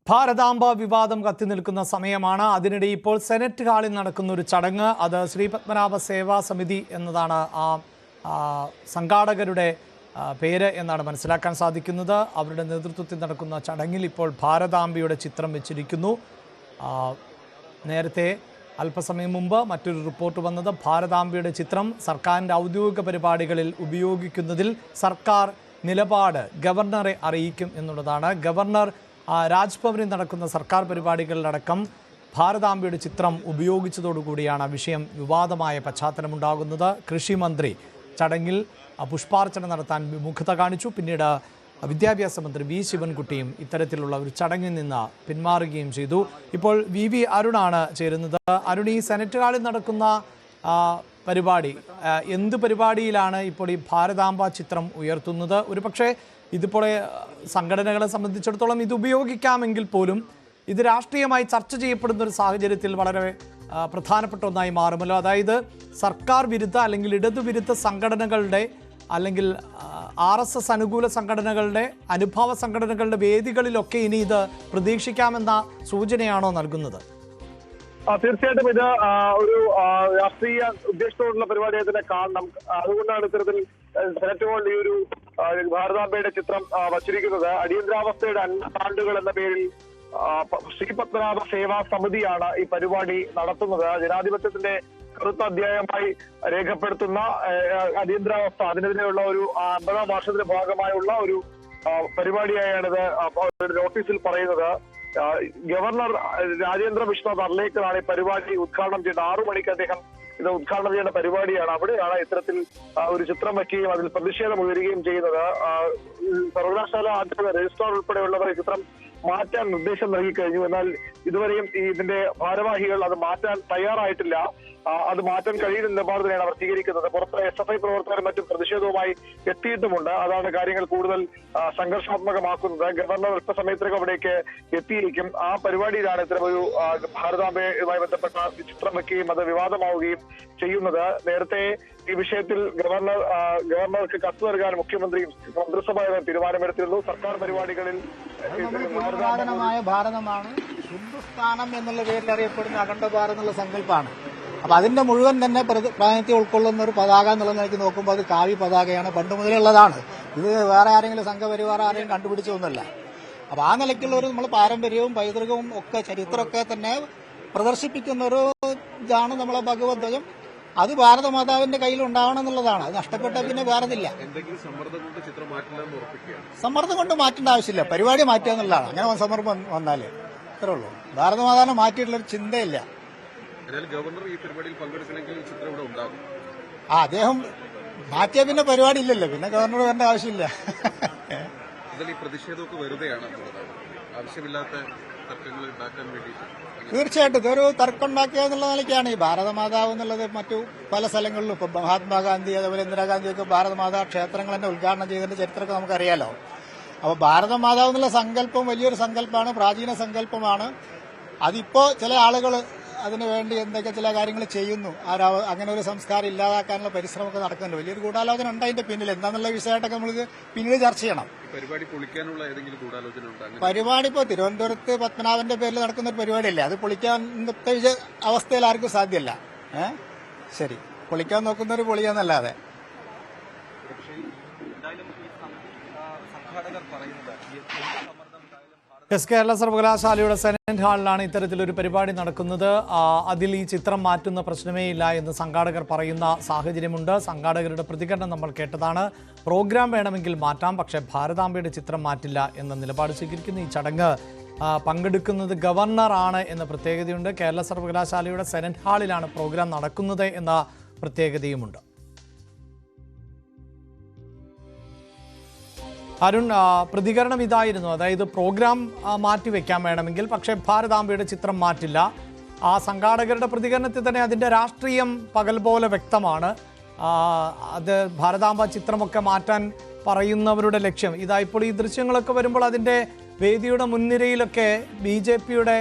ഭാരതാംബ വിവാദം കത്തിനിൽക്കുന്ന സമയമാണ്. അതിനിടെ ഇപ്പോൾ സെനറ്റ് ഹാളിൽ നടക്കുന്ന ഒരു ചടങ്ങ്, അത് ശ്രീ പത്മനാഭ സേവാ സമിതി എന്നതാണ് ആ സംഘാടകരുടെ പേര് എന്നാണ് മനസ്സിലാക്കാൻ സാധിക്കുന്നത്. അവരുടെ നേതൃത്വത്തിൽ നടക്കുന്ന ചടങ്ങിൽ ഇപ്പോൾ ഭാരതാംബയുടെ ചിത്രം വെച്ചിരിക്കുന്നു. നേരത്തെ അല്പസമയം മുമ്പ് മറ്റൊരു റിപ്പോർട്ട് വന്നത് ഭാരതാംബയുടെ ചിത്രം സർക്കാരിൻ്റെ ഔദ്യോഗിക പരിപാടികളിൽ ഉപയോഗിക്കുന്നതിൽ സർക്കാർ നിലപാട് ഗവർണറെ അറിയിക്കും എന്നുള്ളതാണ്. ഗവർണർ രാജ്ഭവനിൽ നടക്കുന്ന സർക്കാർ പരിപാടികളിലടക്കം ഭാരതാംബയുടെ ചിത്രം ഉപയോഗിച്ചതോടുകൂടിയാണ് വിഷയം വിവാദമായ പശ്ചാത്തലമുണ്ടാകുന്നത്. കൃഷിമന്ത്രി ചടങ്ങിൽ പുഷ്പാർച്ചന നടത്താൻ വിമുഖത കാണിച്ചു. പിന്നീട് വിദ്യാഭ്യാസ മന്ത്രി വി ശിവൻകുട്ടിയും ഇത്തരത്തിലുള്ള ഒരു ചടങ്ങിൽ നിന്ന് പിന്മാറുകയും ചെയ്തു. ഇപ്പോൾ വി അരുണാണ് ചേരുന്നത്. അരുൺ, ഈ സെനറ്റ് ഹാളിൽ നടക്കുന്ന പരിപാടി, എന്ത് പരിപാടിയിലാണ് ഇപ്പോൾ ഈ ഭാരതാംബ ചിത്രം ഉയർത്തുന്നത്? ഒരുപക്ഷെ ഇതിപ്പോൾ സംഘടനകളെ സംബന്ധിച്ചിടത്തോളം ഇത് ഉപയോഗിക്കാമെങ്കിൽ പോലും ഇത് രാഷ്ട്രീയമായി ചർച്ച ചെയ്യപ്പെടുന്ന ഒരു സാഹചര്യത്തിൽ വളരെ പ്രധാനപ്പെട്ട ഒന്നായി മാറുമല്ലോ. അതായത് സർക്കാർ വിരുദ്ധ അല്ലെങ്കിൽ ഇടതുവിരുദ്ധ സംഘടനകളുടെ അല്ലെങ്കിൽ RSS അനുകൂല സംഘടനകളുടെ അനുഭാവ സംഘടനകളുടെ വേദികളിലൊക്കെ ഇനി ഇത് പ്രതീക്ഷിക്കാമെന്ന സൂചനയാണോ നൽകുന്നത്? തീർച്ചയായിട്ടും ഇത് ഒരു രാഷ്ട്രീയ ഉദ്ദേശത്തോടുള്ള പരിപാടിയെ തന്നെ കാണണം. അതുകൊണ്ടാണ് ഇത്തരത്തിൽ സെനറ്റ് ഹാളിൽ ഈ ഒരു ഭാരതാംബയുടെ ചിത്രം വച്ചിരിക്കുന്നത്. അടിയന്തരാവസ്ഥയുടെ 50 ആണ്ടുകൾ എന്ന പേരിൽ ശ്രീ പത്മനാഭ സേവാ സമിതിയാണ് ഈ പരിപാടി നടത്തുന്നത്. ജനാധിപത്യത്തിന്റെ കറുത്ത അധ്യായമായി രേഖപ്പെടുത്തുന്ന അടിയന്തരാവസ്ഥ, അതിനെതിരെയുള്ള ഒരു 50ാം വാർഷികത്തിന്റെ ഭാഗമായുള്ള ഒരു പരിപാടിയായാണിത് നോട്ടീസിൽ പറയുന്നത്. ഗവർണർ രാജേന്ദ്ര വിശ്വനാഥ് അർലേക്കറാണ് ഈ പരിപാടി ഉദ്ഘാടനം ചെയ്യുന്നത്. 6 മണിക്ക് അദ്ദേഹം ഇത് ഉദ്ഘാടനം ചെയ്യുന്ന പരിപാടിയാണ്. അവിടെയാണ് ഇത്തരത്തിൽ ഒരു ചിത്രം വയ്ക്കുകയും അതിൽ പ്രതിഷേധം ഉയരുകയും ചെയ്യുന്നത്. സർവകലാശാല രജിസ്ട്രാർ ഉൾപ്പെടെയുള്ളവർ ഈ ചിത്രം മാറ്റാൻ നിർദ്ദേശം നൽകിക്കഴിഞ്ഞു. എന്നാൽ ഇതുവരെയും ഇതിന്റെ ഭാരവാഹികൾ അത് മാറ്റാൻ തയ്യാറായിട്ടില്ല. അത് മാറ്റാൻ കഴിയുന്ന നിലപാടിനെയാണ് അവർ സ്വീകരിക്കുന്നത്. പുറത്ത് SFI പ്രവർത്തകരും മറ്റും പ്രതിഷേധവുമായി എത്തിയിട്ടുമുണ്ട്. അതാണ് കാര്യങ്ങൾ കൂടുതൽ സംഘർഷാത്മകമാക്കുന്നത്. ഗവർണർ അല്പസമയത്തേക്ക് അവിടേക്ക് എത്തിയിരിക്കും. ആ പരിപാടിയിലാണ് ഇത്തരമൊരു ഭാരതാംബയുമായി ബന്ധപ്പെട്ട ചിത്രം വെക്കുകയും അത് വിവാദമാവുകയും ചെയ്യുന്നത്. നേരത്തെ ഈ വിഷയത്തിൽ ഗവർണർക്ക് കത്ത് നൽകാൻ മുഖ്യമന്ത്രിയും മന്ത്രിസഭയും തീരുമാനമെടുത്തിരുന്നു. സർക്കാർ പരിപാടികളിൽ ഭാരതമാണ് ഹിന്ദുസ്ഥാനം എന്നുള്ള പേരിൽ അറിയപ്പെടുന്ന അഖണ്ഡ ഭാരത് എന്നുള്ള സങ്കല്പമാണ്. അപ്പൊ അതിന്റെ മുഴുവൻ തന്നെ പ്രാതിനിധ്യം ഉൾക്കൊള്ളുന്ന ഒരു പതാക എന്നുള്ള നിലയ്ക്ക് നോക്കുമ്പോൾ അത് കാവ്യ പതാകയാണ്, പണ്ട് മുതലേ ഉള്ളതാണ്. ഇത് വേറെ ആരെങ്കിലും സംഘപരിവാർ ആരെയും കണ്ടുപിടിച്ചൊന്നുമല്ല. അപ്പൊ ആ നിലയ്ക്കുള്ള ഒരു നമ്മൾ പാരമ്പര്യവും പൈതൃകവും ഒക്കെ ചരിത്രമൊക്കെ തന്നെ പ്രദർശിപ്പിക്കുന്ന ഒരു ഇതാണ് നമ്മളെ ഭഗവത് ധ്വജം. അത് ഭാരതമാതാവിന്റെ കയ്യിൽ ഉണ്ടാവണം എന്നുള്ളതാണ്. അത് നഷ്ടപ്പെട്ട പിന്നെ വേറെതില്ല. സമ്മർദ്ദം കൊണ്ട് മാറ്റേണ്ട ആവശ്യമില്ല, പരിപാടി മാറ്റുക എന്നുള്ളതാണ്. അങ്ങനെ സമ്മർദ്ദം വന്നാലേ ഇത്രേ ഉള്ളൂ. ഭാരതമാതാവിനെ മാറ്റിയിട്ടുള്ളൊരു ചിന്തയില്ല. അദ്ദേഹം മാറ്റിയ പിന്നെ പരിപാടി ഇല്ലല്ലോ, പിന്നെ ഗവർണർ വരേണ്ട ആവശ്യമില്ല. തീർച്ചയായിട്ടും ഇതൊരു തർക്കം ഉണ്ടാക്കുക എന്നുള്ള നിലയ്ക്കാണ് ഈ ഭാരതമാതാവ് എന്നുള്ളത്. മറ്റു പല സ്ഥലങ്ങളിലും ഇപ്പൊ മഹാത്മാഗാന്ധി അതുപോലെ ഇന്ദിരാഗാന്ധിയൊക്കെ ഭാരതമാതാ ക്ഷേത്രങ്ങൾ തന്നെ ഉദ്ഘാടനം ചെയ്തതിന്റെ ചരിത്രമൊക്കെ നമുക്കറിയാലോ. അപ്പൊ ഭാരതമാതാവ് എന്നുള്ള സങ്കല്പം വലിയൊരു സങ്കല്പമാണ്, പ്രാചീന സങ്കല്പമാണ്. അതിപ്പോ ചില ആളുകൾ അതിനുവേണ്ടി എന്തൊക്കെ ചില കാര്യങ്ങൾ ചെയ്യുന്നു. അങ്ങനെ ഒരു സംസ്കാരം ഇല്ലാതാക്കാനുള്ള പരിശ്രമമൊക്കെ നടക്കുന്നുണ്ട്. വലിയൊരു ഗൂഢാലോചന ഉണ്ട് അതിന്റെ പിന്നിൽ. എന്താണെന്നുള്ള വിഷയമായിട്ടൊക്കെ നമുക്ക് പിന്നീട് ചർച്ച ചെയ്യണം. പരിപാടി ഇപ്പോൾ തിരുവനന്തപുരത്ത് പത്മനാഭന്റെ പേരിൽ നടക്കുന്ന ഒരു പരിപാടിയല്ലേ, അത് പൊളിക്കാനത്തെ അവസ്ഥയിൽ ആർക്കും സാധ്യമല്ല. ശരി, പൊളിക്കാൻ നോക്കുന്നവർ പൊളിയാന്നല്ലാതെ. കേരള സർവകലാശാലയുടെ സെനറ്റ് ഹാളിലാണ് ഇത്തരത്തിലൊരു പരിപാടി നടക്കുന്നത്. അതിൽ ഈ ചിത്രം മാറ്റുന്ന പ്രശ്നമേ ഇല്ല എന്ന് സംഘാടകർ പറയുന്ന സാഹചര്യമുണ്ട്. സംഘാടകരുടെ പ്രതികരണം നമ്മൾ കേട്ടതാണ്. പ്രോഗ്രാം വേണമെങ്കിൽ മാറ്റാം, പക്ഷേ ഭാരതാംബയുടെ ചിത്രം മാറ്റില്ല എന്ന നിലപാട് സ്വീകരിക്കുന്ന ഈ ചടങ്ങ് പങ്കെടുക്കുന്നത് ഗവർണറാണ് എന്ന പ്രത്യേകതയുണ്ട്. കേരള സർവകലാശാലയുടെ സെനറ്റ് ഹാളിലാണ് പ്രോഗ്രാം നടക്കുന്നത് എന്ന പ്രത്യേകതയുമുണ്ട്. അരുൺ, പ്രതികരണം ഇതായിരുന്നു. അതായത് പ്രോഗ്രാം മാറ്റിവെക്കാൻ വേണമെങ്കിൽ, പക്ഷേ ഭാരതാംബയുടെ ചിത്രം മാറ്റില്ല. ആ സംഘാടകരുടെ പ്രതികരണത്തിൽ തന്നെ അതിൻ്റെ രാഷ്ട്രീയം പകൽ പോലെ വ്യക്തമാണ്. അത് ഭാരതാംബ ചിത്രമൊക്കെ മാറ്റാൻ പറയുന്നവരുടെ ലക്ഷ്യം ഇപ്പോൾ ഈ ദൃശ്യങ്ങളൊക്കെ വരുമ്പോൾ അതിൻ്റെ വേദിയുടെ മുൻനിരയിലൊക്കെ BJPയുടെ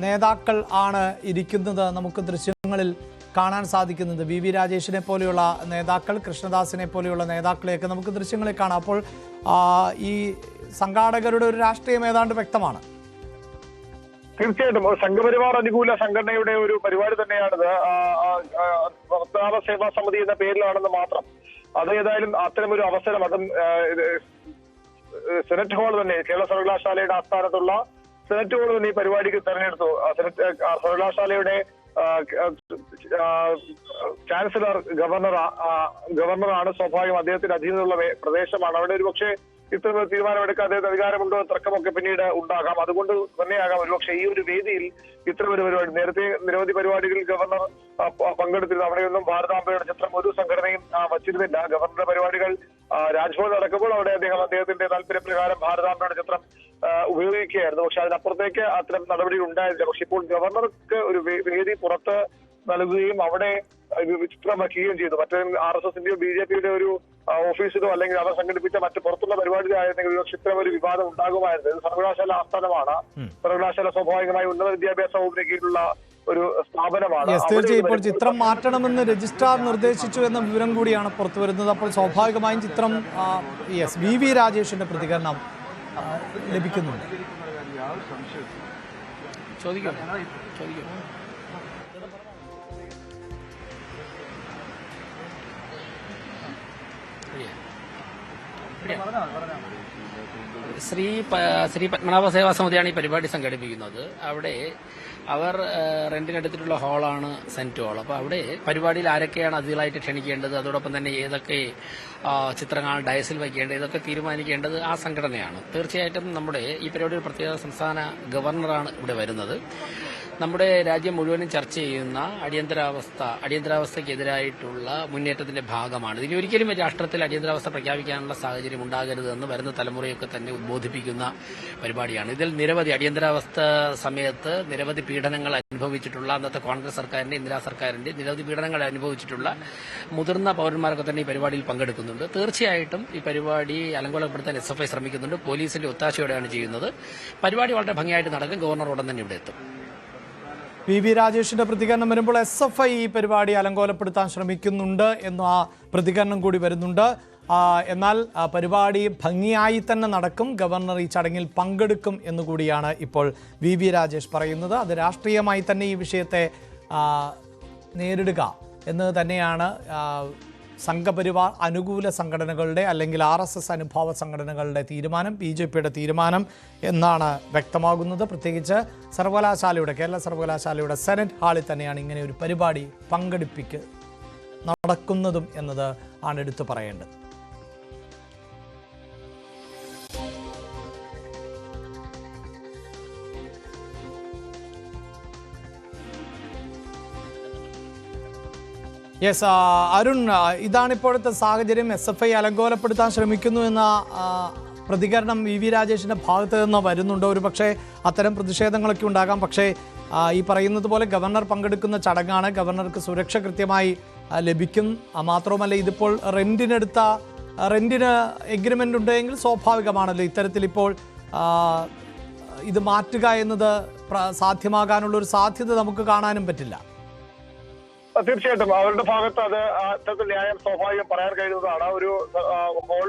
നേതാക്കൾ ആണ് ഇരിക്കുന്നത്. നമുക്ക് ദൃശ്യങ്ങളിൽ കാണാൻ സാധിക്കുന്നത് വി രാജേഷിനെ പോലെയുള്ള നേതാക്കൾ, കൃഷ്ണദാസിനെ പോലെയുള്ള നേതാക്കളെയൊക്കെ നമുക്ക് ദൃശ്യങ്ങളിൽ കാണാം. അപ്പോൾ ഈ സംഘാടകരുടെ ഒരു രാഷ്ട്രീയം ഏതാണ്ട് വ്യക്തമാണ്. തീർച്ചയായിട്ടും സംഘപരിവാർ അനുകൂല സംഘടനയുടെ ഒരു പരിപാടി തന്നെയാണിത്. പത്മനാഭ സേവാ സമിതി എന്ന പേരിലാണെന്ന് മാത്രം. അത് ഏതായാലും അത്തരമൊരു അവസരം അതും സെനറ്റ് ഹാൾ തന്നെ, കേരള സർവകലാശാലയുടെ ആസ്ഥാനത്തുള്ള സെനറ്റ് ഹാൾ തന്നെ ഈ പരിപാടിക്ക് തെരഞ്ഞെടുത്തു. സർവകലാശാലയുടെ ചാൻസലർ ഗവർണറാണ്. സ്വാഭാവികം അദ്ദേഹത്തിന്റെ അധീനതയുള്ള പ്രദേശമാണ്. അവിടെ ഒരു പക്ഷേ ഇത്തരം തീരുമാനമെടുക്കാൻ അദ്ദേഹത്തിന് അധികാരമുണ്ടോ തർക്കമൊക്കെ പിന്നീട് ഉണ്ടാകാം. അതുകൊണ്ട് തന്നെയാകാം ഒരുപക്ഷെ ഈ ഒരു വേദിയിൽ ഇത്തരമൊരു പരിപാടി. നേരത്തെ നിരവധി പരിപാടികളിൽ ഗവർണർ പങ്കെടുത്തിരുന്നു. അവിടെയൊന്നും ഭാരതാംബയുടെ ചിത്രം ഒരു സംഘടനയും വച്ചിരുന്നില്ല. ഗവർണറുടെ പരിപാടികൾ രാജ്ഭവൻ നടക്കുമ്പോൾ അവിടെ അദ്ദേഹത്തിന്റെ താല്പര്യപ്രകാരം ഭാരതാംബയുടെ ചിത്രം ഉപയോഗിക്കുകയായിരുന്നു. പക്ഷെ അതിനപ്പുറത്തേക്ക് അത്തരം നടപടി ഉണ്ടായിരുന്നില്ല. പക്ഷെ ഇപ്പോൾ ഗവർണർക്ക് ഒരു വേദി പുറത്ത് നൽകുകയും അവിടെ ചിത്രം വയ്ക്കുകയും ചെയ്തു. മറ്റേ RSSന്റെയോ BJPയുടെ ഒരു ഓഫീസിലോ അല്ലെങ്കിൽ അവർ സംഘടിപ്പിച്ച മറ്റ് പുറത്തുള്ള പരിപാടിയിലായിരുന്നെങ്കിൽ ഒരുപക്ഷെ ഇത്തരം ഒരു വിവാദം ഉണ്ടാകുമായിരുന്നു. ഇത് സർവകലാശാല ആസ്ഥാനമാണ്. സർവകലാശാല സ്വാഭാവികമായി ഉന്നത വിദ്യാഭ്യാസ വകുപ്പിന് കീഴിലുള്ള ഒരു സ്ഥാപനമാണ്. തീർച്ചയായും ഇപ്പോൾ ചിത്രം മാറ്റണമെന്ന് രജിസ്ട്രാർ നിർദ്ദേശിച്ചു എന്ന വിവരം കൂടിയാണ് പുറത്തു വരുന്നത്. അപ്പോൾ സ്വാഭാവികമായും ചിത്രം VV രാജേഷിന്റെ പ്രതികരണം ലഭിക്കുന്നുണ്ട്. ശ്രീ പത്മനാഭ സേവാ സമിതിയാണ് ഈ പരിപാടി സംഘടിപ്പിക്കുന്നത്. അവിടെ അവർ റെന്റിനെടുത്തിട്ടുള്ള ഹാളാണ് സെനറ്റ് ഹാൾ. അപ്പോൾ അവിടെ പരിപാടിയിൽ ആരൊക്കെയാണ് അതിഥികളായിട്ട് ക്ഷണിക്കേണ്ടത്, അതോടൊപ്പം തന്നെ ഏതൊക്കെ ചിത്രങ്ങൾ ഡയസിൽ വയ്ക്കേണ്ടത്, ഇതൊക്കെ തീരുമാനിക്കേണ്ടത് ആ സംഘടനയാണ്. തീർച്ചയായിട്ടും നമ്മുടെ ഈ പരിപാടിയുടെ പ്രത്യേക സംസ്ഥാന ഗവർണറാണ് ഇവിടെ വരുന്നത്. നമ്മുടെ രാജ്യം മുഴുവനും ചർച്ച ചെയ്യുന്ന അടിയന്തരാവസ്ഥയ്ക്കെതിരായിട്ടുള്ള മുന്നേറ്റത്തിന്റെ ഭാഗമാണ്. ഇനി ഒരിക്കലും രാഷ്ട്രത്തിൽ അടിയന്തരാവസ്ഥ പ്രഖ്യാപിക്കാനുള്ള സാഹചര്യം ഉണ്ടാകരുതെന്ന് വരുന്ന തലമുറയൊക്കെ തന്നെ ഉദ്ബോധിപ്പിക്കുന്ന പരിപാടിയാണ്. ഇതിൽ നിരവധി അടിയന്തരാവസ്ഥ സമയത്ത് നിരവധി പീഡനങ്ങൾ അനുഭവിച്ചിട്ടുള്ള അന്നത്തെ കോൺഗ്രസ് സർക്കാരിന്റെ ഇന്ദിരാ സർക്കാരിന്റെ നിരവധി പീഡനങ്ങൾ അനുഭവിച്ചിട്ടുള്ള മുതിർന്ന പൌരന്മാരൊക്കെ തന്നെ ഈ പരിപാടിയിൽ പങ്കെടുക്കുന്നുണ്ട്. തീർച്ചയായിട്ടും ഈ പരിപാടി അലങ്കോലപ്പെടുത്താൻ SFI ശ്രമിക്കുന്നുണ്ട്. പോലീസിന്റെ ഒത്താശയോടെയാണ് ചെയ്യുന്നത്. പരിപാടി വളരെ ഭംഗിയായിട്ട് നടക്കും. ഗവർണർ ഉടൻ തന്നെ ഇവിടെ എത്തും. VV രാജേഷിന്റെ പ്രതികരണം വരുമ്പോൾ SFI ഈ പരിപാടി അലങ്കോലപ്പെടുത്താൻ ശ്രമിക്കുന്നുണ്ട് എന്ന ആ പ്രതികരണം കൂടി വരുന്നുണ്ട്. എന്നാൽ പരിപാടി ഭംഗിയായി തന്നെ നടക്കും. ഗവർണർ ഈ ചടങ്ങിൽ പങ്കെടുക്കും എന്നുകൂടിയാണ് ഇപ്പോൾ VV രാജേഷ് പറയുന്നത്. അത് രാഷ്ട്രീയമായി തന്നെ ഈ വിഷയത്തെ നേരിടുക എന്ന് തന്നെയാണ് സംഘപരിവാർ അനുകൂല സംഘടനകളുടെ അല്ലെങ്കിൽ RSS അനുഭാവ സംഘടനകളുടെ തീരുമാനം, BJPയുടെ തീരുമാനം എന്നാണ് വ്യക്തമാകുന്നത്. പ്രത്യേകിച്ച് കേരള സർവകലാശാലയുടെ സെനറ്റ് ഹാളിൽ തന്നെയാണ് ഇങ്ങനെ ഒരു പരിപാടി നടക്കുന്നതും എന്നത് ആണ് എടുത്തു പറയേണ്ടത്. യെസ് അരുൺ, ഇതാണ് ഇപ്പോഴത്തെ സാഹചര്യം. SFI അലങ്കോലപ്പെടുത്താൻ ശ്രമിക്കുന്നു എന്ന പ്രതികരണം VV രാജേഷിന്റെ ഭാഗത്ത് നിന്ന് വരുന്നുണ്ട്. ഒരു പക്ഷേ അത്തരം പ്രതിഷേധങ്ങളൊക്കെ ഉണ്ടാകാം. പക്ഷേ ഈ പറയുന്നത് പോലെ ഗവർണർ പങ്കെടുക്കുന്ന ചടങ്ങാണ്. ഗവർണർക്ക് സുരക്ഷ കൃത്യമായി ലഭിക്കും. മാത്രവുമല്ല, ഇതിപ്പോൾ റെന്റിന് എഗ്രിമെന്റ് ഉണ്ടെങ്കിൽ സ്വാഭാവികമാണല്ലോ ഇത്തരത്തിൽ ഇപ്പോൾ ഇത് മാറ്റുക എന്നത് സാധ്യമാകാനുള്ള ഒരു സാധ്യത നമുക്ക് കാണാനും പറ്റില്ല. തീർച്ചയായിട്ടും അവരുടെ ഭാഗത്ത് അത് അത്തരത്തിൽ ന്യായം സ്വാഭാവികം പറയാൻ കഴിയുന്നതാണ്. ഒരു ഹോൾ